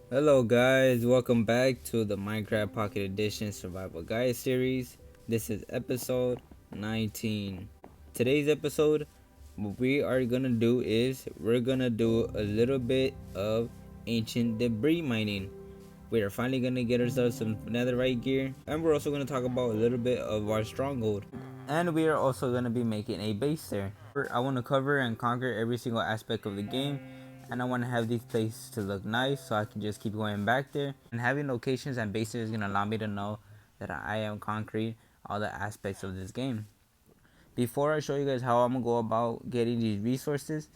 Hello guys, welcome back to the Minecraft Pocket Edition Survival Guide series. This is episode 19. Today's episode, what we are gonna do is we're gonna do a little bit of ancient debris mining. We are finally gonna get ourselves some netherite gear, and we're also gonna talk about a little bit of our stronghold. And we are also gonna be making a base there. I want to cover and conquer every single aspect of the game, and I want to have these places to look nice so I can just keep going back there. And having locations and bases is gonna allow me to know that I am conquering all the aspects of this game. Before I show you guys how I'm gonna go about getting these resources,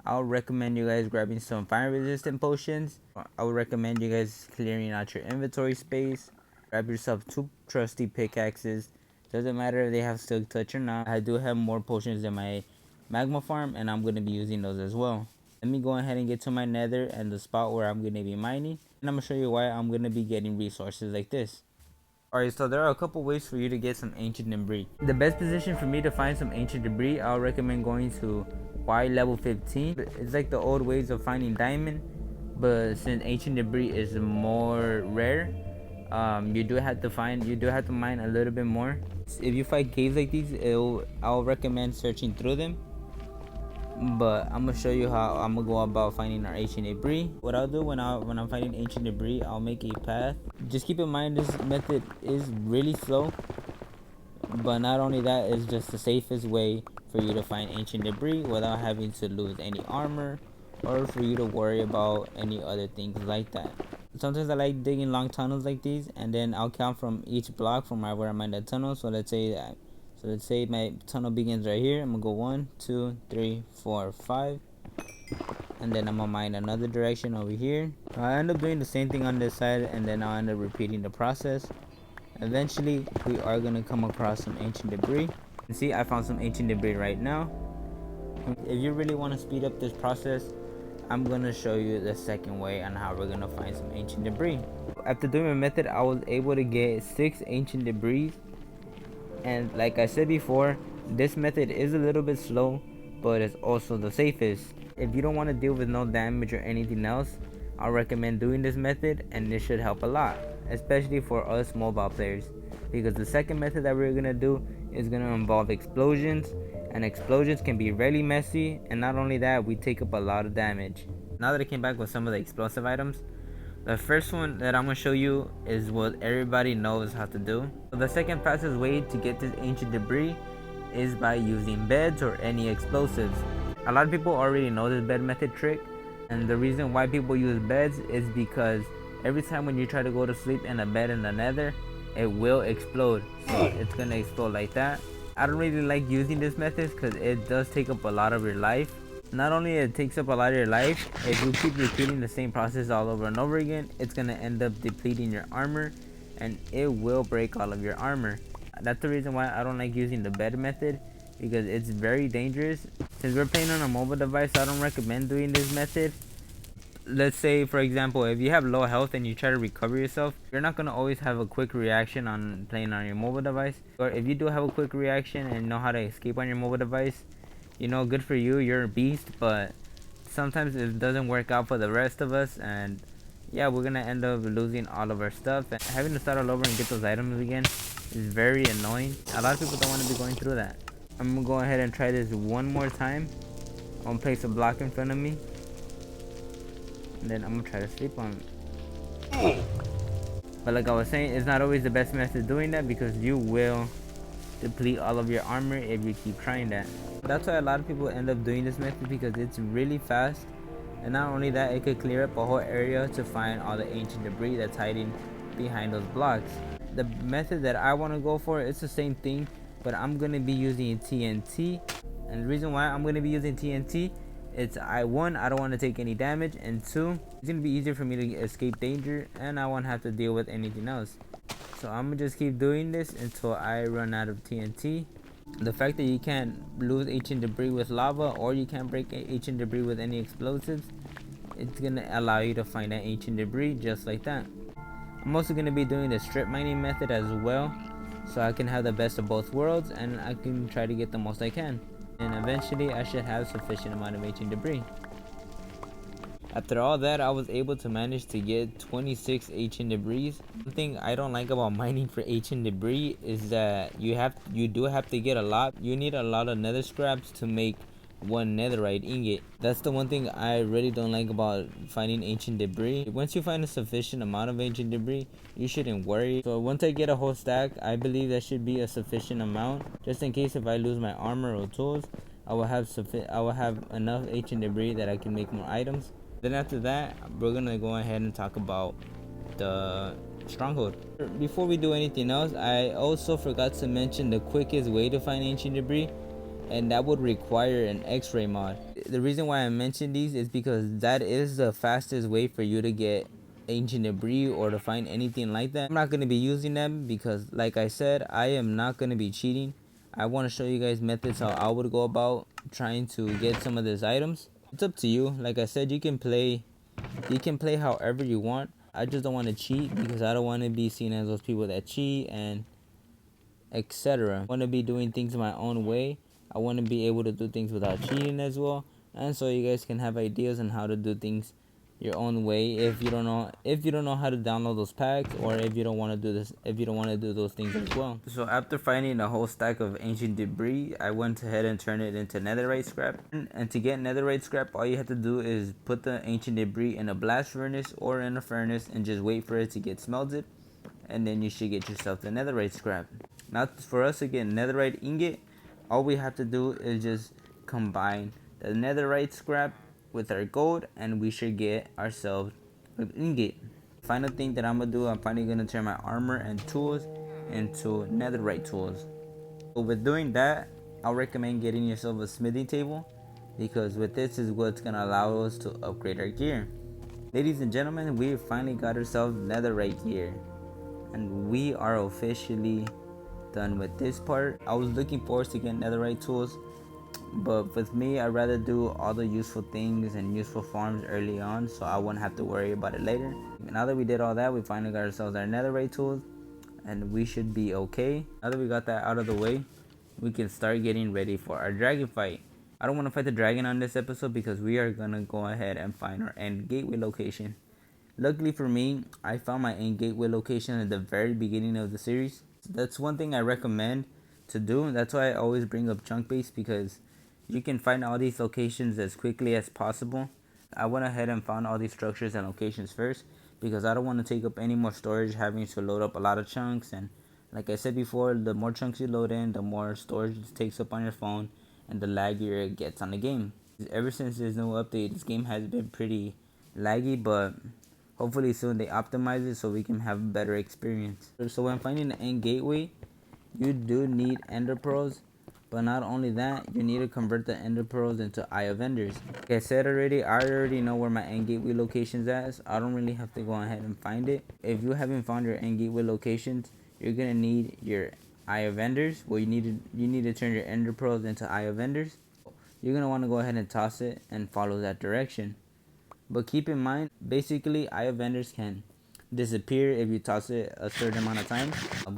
I'll recommend you guys grabbing some fire resistant potions. I would recommend you guys clearing out your inventory space. Grab yourself 2 trusty pickaxes. Doesn't matter if they have silk touch or not. I do have more potions in my magma farm, and I'm gonna be using those as well. Let me go ahead and get to my nether and the spot where I'm gonna be mining, and I'm gonna show you why I'm gonna be getting resources like this. Alright, so there are a couple ways for you to get some ancient debris. The best position for me to find some ancient debris, I'll recommend going to Y level 15. It's like the old ways of finding diamond, but since ancient debris is more rare, you do have to mine a little bit more. If you find caves like these, I'll recommend searching through them, but I'm gonna show you how I'm gonna go about finding our ancient debris. What I'll do when I'm finding ancient debris, I'll make a path. Just keep in mind this method is really slow, but not only that, it's just the safest way for you to find ancient debris without having to lose any armor or for you to worry about any other things like that. Sometimes I like digging long tunnels like these, and then I'll count from each block from where I mine the tunnel. Let's say my tunnel begins right here. I'm gonna go 1, 2, 3, 4, 5, and then I'm gonna mine another direction over here. I end up doing the same thing on this side, and then I'll end up repeating the process. Eventually, we are gonna come across some ancient debris. And see, I found some ancient debris right now. If you really want to speed up this process, I'm gonna show you the second way on how we're gonna find some ancient debris. After doing my method, I was able to get 6 ancient debris, and like I said before, this method is a little bit slow, but it's also the safest. If you don't want to deal with no damage or anything else, I'll recommend doing this method, and this should help a lot, especially for us mobile players, because the second method that we're gonna do is gonna involve explosions, and explosions can be really messy, and not only that, we take up a lot of damage. Now that I came back with some of the explosive items, the first one that I'm gonna show you is what everybody knows how to do. So the second fastest way to get this ancient debris is by using beds or any explosives. A lot of people already know this bed method trick, and the reason why people use beds is because every time when you try to go to sleep in a bed in the nether, it will explode. So it's gonna explode like that. I don't really like using this method because it does take up a lot of your life. Not only it takes up a lot of your life, if you keep repeating the same process all over and over again, it's gonna end up depleting your armor, and it will break all of your armor. That's the reason why I don't like using the bed method, because it's very dangerous. Since we're playing on a mobile device, I don't recommend doing this method. Let's say, for example, if you have low health and you try to recover yourself, you're not going to always have a quick reaction on playing on your mobile device. Or if you do have a quick reaction and know how to escape on your mobile device, good for you, you're a beast. But sometimes it doesn't work out for the rest of us, and yeah, we're going to end up losing all of our stuff, and having to start all over and get those items again is very annoying. A lot of people don't want to be going through that. I'm going to go ahead and try this one more time. I'm going to place a block in front of me, and then I'm gonna try to sleep on it. But like I was saying, it's not always the best method of doing that, because you will deplete all of your armor if you keep trying that. That's why a lot of people end up doing this method, because it's really fast, and not only that, it could clear up a whole area to find all the ancient debris that's hiding behind those blocks. The method that I want to go for, it's the same thing, but I'm gonna be using TNT. And the reason why I'm gonna be using TNT, it's I don't want to take any damage, and 2, it's gonna be easier for me to escape danger, and I won't have to deal with anything else. So I'm gonna just keep doing this until I run out of TNT. The fact that you can't lose ancient debris with lava, or you can't break ancient debris with any explosives, it's gonna allow you to find that ancient debris just like that. I'm also gonna be doing the strip mining method as well, so I can have the best of both worlds, and I can try to get the most I can. And eventually I should have sufficient amount of ancient debris. After all that, I was able to manage to get 26 ancient debris. One thing I don't like about mining for ancient debris is that you do have to get a lot. You need a lot of nether scraps to make one netherite ingot. That's the one thing I really don't like about finding ancient debris. Once you find a sufficient amount of ancient debris, you shouldn't worry. So once I get a whole stack, I believe that should be a sufficient amount, just in case if I lose my armor or tools, I will have enough ancient debris that I can make more items. Then after that, we're gonna go ahead and talk about the stronghold. Before we do anything else, I also forgot to mention the quickest way to find ancient debris, and that would require an x-ray mod. The reason why I mentioned these is because that is the fastest way for you to get ancient debris or to find anything like that. I'm not going to be using them because, like I said, I am not going to be cheating. I want to show you guys methods how I would go about trying to get some of these items. It's up to you. Like I said, you can play however you want. I just don't want to cheat because I don't want to be seen as those people that cheat and etc. I want to be doing things my own way. I want to be able to do things without cheating as well, and so you guys can have ideas on how to do things your own way. If you don't know how to download those packs, or if you don't want to do those things as well. So after finding a whole stack of ancient debris, I went ahead and turned it into netherite scrap. And to get netherite scrap, all you have to do is put the ancient debris in a blast furnace or in a furnace and just wait for it to get smelted, and then you should get yourself the netherite scrap. Now for us to get netherite ingot, all we have to do is just combine the netherite scrap with our gold, and we should get ourselves an ingot. Final thing that I'm gonna do, I'm finally gonna turn my armor and tools into netherite tools. So with doing that, I'll recommend getting yourself a smithing table, because with this is what's gonna allow us to upgrade our gear. Ladies and gentlemen, we finally got ourselves netherite gear, and we are officially done with this part. I was looking forward to getting netherite tools, but with me, I'd rather do all the useful things and useful farms early on, so I wouldn't have to worry about it later. Now that we did all that, we finally got ourselves our netherite tools, and we should be okay. Now that we got that out of the way, we can start getting ready for our dragon fight. I don't want to fight the dragon on this episode because we are gonna go ahead and find our end gateway location. Luckily for me, I found my end gateway location at the very beginning of the series. That's one thing I recommend to do. That's why I always bring up chunk base, because you can find all these locations as quickly as possible. I went ahead and found all these structures and locations first because I don't want to take up any more storage having to load up a lot of chunks. And like I said before, the more chunks you load in, the more storage it takes up on your phone and the laggier it gets on the game. Ever since there's no update, this game has been pretty laggy, but hopefully soon they optimize it so we can have a better experience. So when finding the end gateway, you do need ender pearls, but not only that, you need to convert the ender pearls into eye of enders. Like I said already, I already know where my end gateway location's at, so I don't really have to go ahead and find it. If you haven't found your end gateway locations, you're gonna need your eye of enders. Well, you need to turn your ender pearls into eye of enders. You're gonna want to go ahead and toss it and follow that direction. But keep in mind, basically, eye of enders can disappear if you toss it a certain amount of time.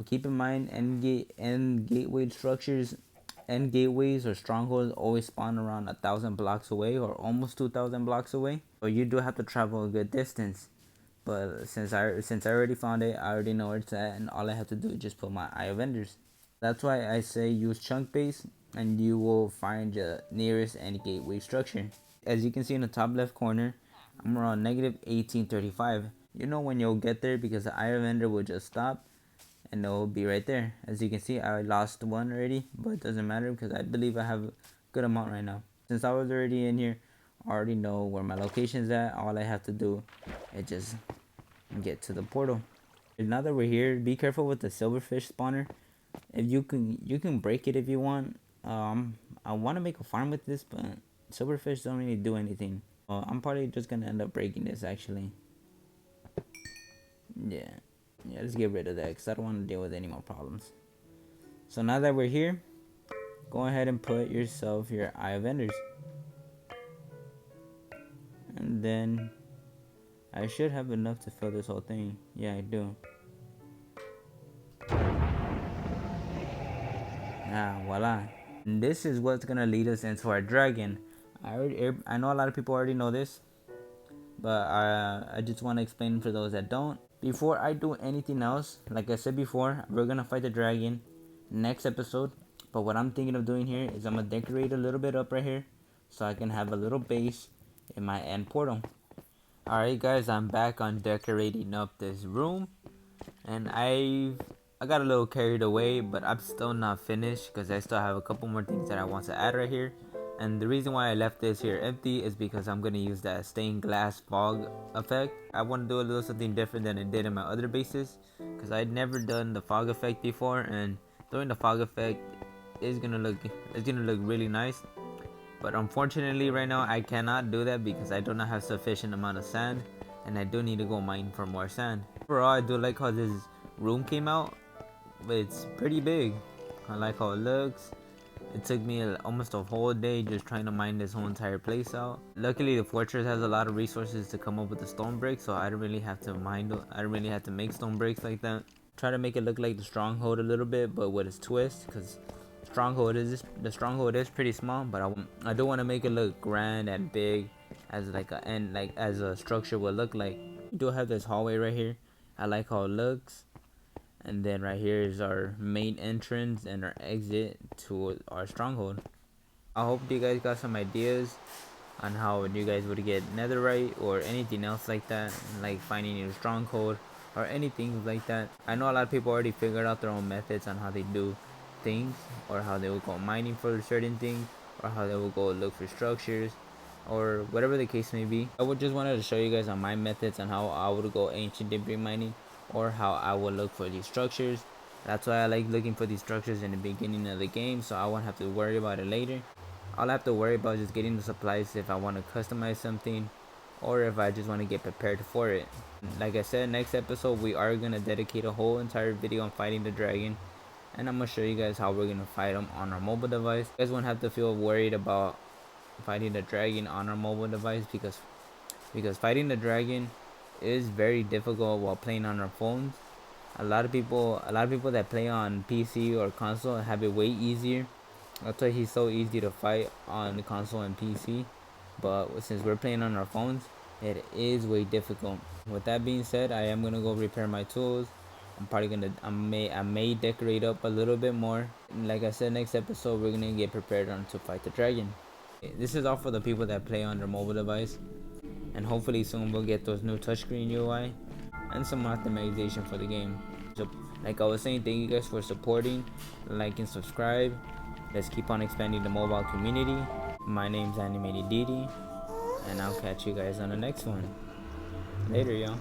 Keep in mind, end gateway structures, end gateways or strongholds always spawn around 1,000 blocks away or almost 2,000 blocks away. So you do have to travel a good distance. But since I already found it, I already know where it's at, and all I have to do is just put my eye of enders. That's why I say use chunk base, and you will find the nearest end gateway structure. As you can see in the top left corner, I'm around negative 1835. You know when you'll get there because the eye of ender will just stop and it'll be right there. As you can see, I lost one already, but it doesn't matter because I believe I have a good amount right now. Since I was already in here, I already know where my location's at. All I have to do is just get to the portal. Now that we're here, be careful with the silverfish spawner. If you can break it if you want. I want to make a farm with this, but silverfish don't really do anything. I'm probably just gonna end up breaking this actually. Yeah, let's get rid of that because I don't want to deal with any more problems. So now that we're here, go ahead and put yourself your eye of enders, and then I should have enough to fill this whole thing. Yeah, I do. Voila. And this is what's gonna lead us into our dragon. I know a lot of people already know this, but I just want to explain for those that don't. Before I do anything else, like I said before, we're gonna fight the dragon next episode. But what I'm thinking of doing here is I'm gonna decorate a little bit up right here, so I can have a little base in my end portal. Alright guys, I'm back on decorating up this room, and I got a little carried away, but I'm still not finished because I still have a couple more things that I want to add right here. And the reason why I left this here empty is because I'm gonna use that stained glass fog effect. I want to do a little something different than I did in my other bases, because I'd never done the fog effect before, and doing the fog effect is gonna look really nice. But unfortunately right now I cannot do that because I do not have sufficient amount of sand, and I do need to go mine for more sand. Overall, I do like how this room came out, but it's pretty big. I like how it looks. It took me almost a whole day just trying to mine this whole entire place out. Luckily the fortress has a lot of resources to come up with the stone bricks, so I don't really have to make stone bricks like that. Try to make it look like the stronghold a little bit, but with its twist, because the stronghold is pretty small, but I do want to make it look grand and big as as a structure would look like. We do have this hallway right here. I like how it looks. And then right here is our main entrance and our exit to our stronghold. I hope you guys got some ideas on how you guys would get netherite or anything else like that, like finding your stronghold or anything like that. I know a lot of people already figured out their own methods on how they do things, or how they will go mining for certain things, or how they will go look for structures, or whatever the case may be. I would just wanted to show you guys on my methods on how I would go ancient debris mining, or how I would look for these structures. That's why I like looking for these structures in the beginning of the game, so I won't have to worry about it later. All I have to worry about is just getting the supplies if I want to customize something, or if I just want to get prepared for it. Like I said, next episode we are going to dedicate a whole entire video on fighting the dragon, and I'm going to show you guys how we're going to fight him on our mobile device. You guys won't have to feel worried about fighting the dragon on our mobile device, because fighting the dragon is very difficult while playing on our phones. A lot of people that play on PC or console have it way easier. That's why he's so easy to fight on the console and PC. But since we're playing on our phones, it is way difficult. With that being said, I am gonna go repair my tools. I may decorate up a little bit more. Like I said, next episode we're gonna get prepared on to fight the dragon. This is all for the people that play on their mobile device, and hopefully soon we'll get those new touchscreen UI and some optimization for the game. So, like I was saying, thank you guys for supporting, like and subscribe. Let's keep on expanding the mobile community. My name's Animated Didi, and I'll catch you guys on the next one. Later, y'all.